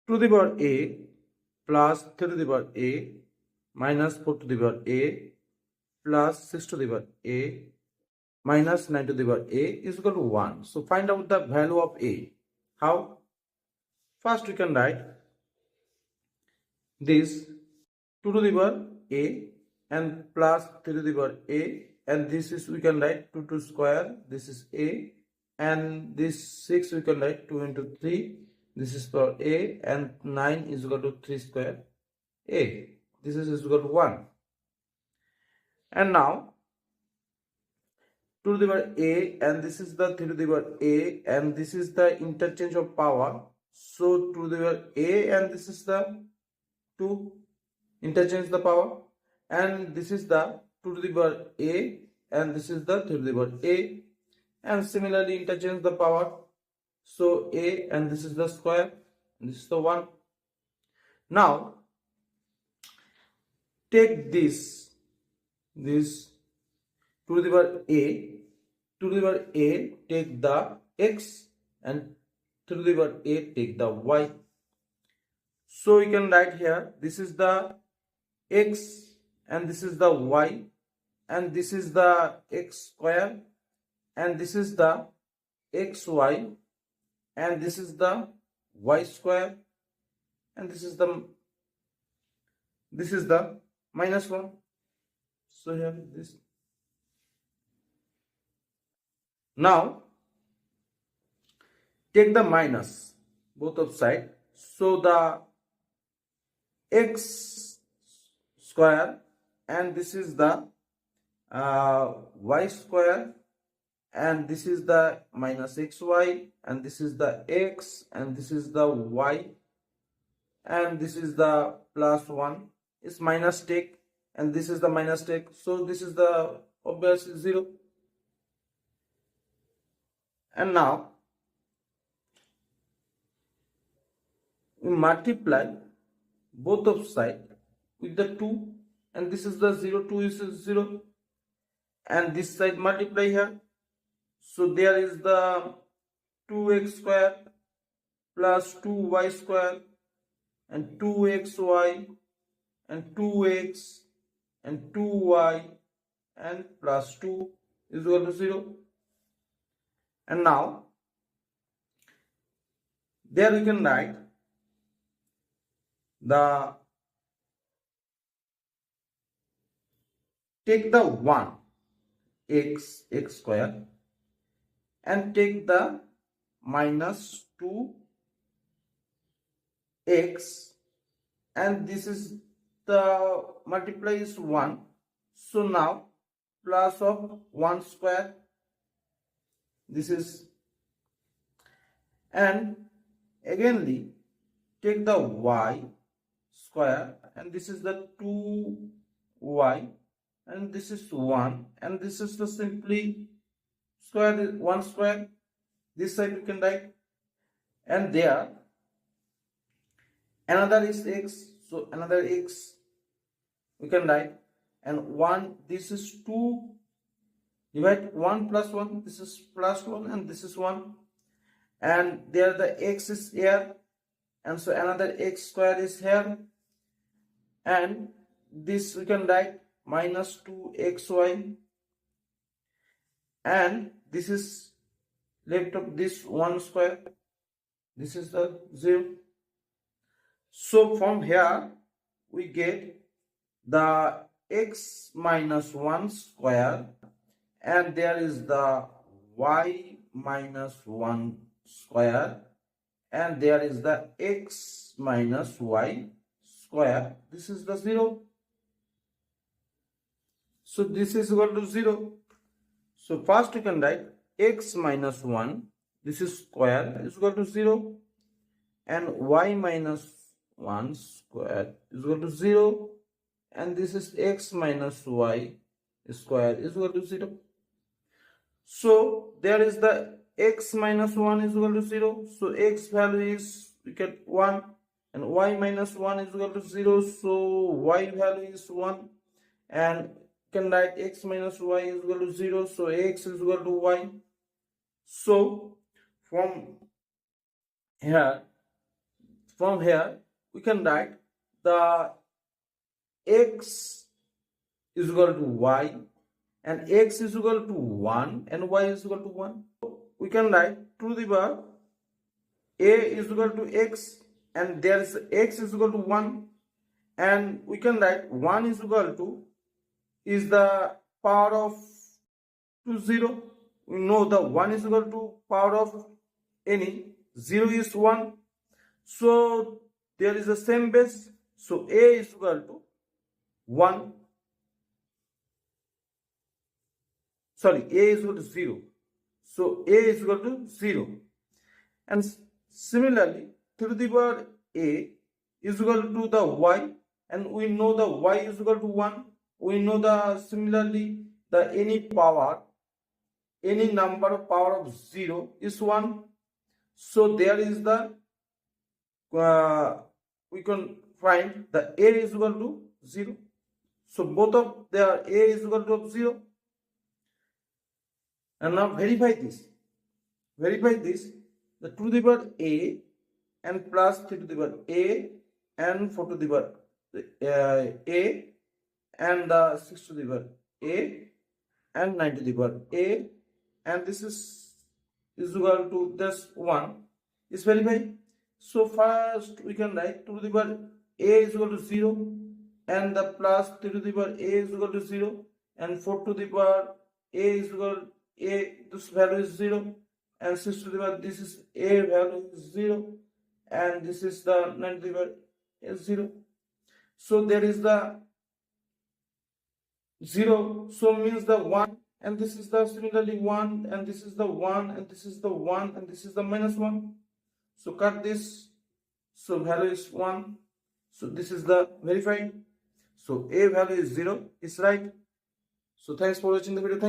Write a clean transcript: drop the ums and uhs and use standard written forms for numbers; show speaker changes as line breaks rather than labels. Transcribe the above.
2 to the power a plus 3 to the power a minus 4 to the power a plus 6 to the power a minus 9 to the power a is equal to 1. So find out the value of a. How? First we can write this 2 to the power a and plus 3 to the power a, and this is, we can write 2 to square, this is a, and this 6 we can write 2 into 3, this is power a, and 9 is equal to 3 square a. This is equal to 1. And now 2 to the power a, and this is the 3 to the power a, and this is the interchange of power. So 2 to the power a, and this is the 2, interchange the power, and this is the 2 to the power a, and this is the 3 to the power a, and similarly interchange the power. So a, and this is the square, and this is the 1. Now take this 2 to the power a, 2 to the power a, take the x, and 3 to the power a, take the y. So we can write here, this is the x, and this is the y, and this is the x square, and this is the xy, and this is the y square, and this is the minus 1. So here this. Now take the minus both of sides. So the x square, and this is the y square, and this is the minus xy, and this is the x, and this is the y, and this is the plus 1 is minus take, and this is the minus take. So this is the obvious 0. And now we multiply both of sides with the 2, and this is the 0, 2 is 0, and this side multiply here. So there is the 2x square plus 2y square, and 2xy, and 2x, and 2y, and plus 2 is equal to 0. And now there we can write the, take the 1 x square, and take the minus 2 x, and this is the multiply is 1. So now plus of 1 square, this is, and againly take the y square, and this is the 2y, and this is 1, and this is the simply square, 1 square. This side we can write, and there another is x, so another x we can write, and 1, this is 2, divide 1 plus 1, this is plus 1, and this is 1, and there the x is here, and so another x square is here, and this we can write minus 2xy, and this is left of this 1 square, this is the 0. So from here we get the x minus 1 square, and there is the y minus 1 square, and there is the x minus y square. This is the 0. So this is equal to 0. So first you can write x minus 1, this is square, is equal to 0, and y minus 1 square is equal to 0, and this is x minus y square is equal to 0. So there is the x minus 1 is equal to 0. So x value is, we get 1, and y minus 1 is equal to 0. So y value is 1, and can write x minus y is equal to 0. So x is equal to y. So from here from here we can write the x is equal to y, and x is equal to 1 and y is equal to 1. We can write 2 to the power a is equal to x, and there is x is equal to 1, and we can write 1 is equal to is the power of 0. We know the 1 is equal to power of any, 0 is 1, so there is the same base, so a is equal to 1, sorry, a is equal to 0, so a is equal to 0, and similarly 3 to the power a is equal to the y, and we know the y is equal to 1. We know the similarly the any number of power of 0 is 1, so there is the we can find the a is equal to 0, so both of their a is equal to 0. And now verify this, the 2 to the power a and plus 3 to the power a and 4 to the power a and 6 to the power a and 9 to the power a, and this is equal to this 1 is verified. So first we can write 2 to the power a is equal to 0, and the plus 3 to the power a is equal to 0, and 4 to the power a is equal a, this value is 0, and 6 to the power this is a value is 0, and this is the 9 to the power is 0. So there is the 0, so means the 1, and this is the similarly 1, and this is the 1, and this is the 1, and this is the minus 1. So cut this, so value is 1, so this is the verified, so a value is 0 is right. So thanks for watching the video. Thank you.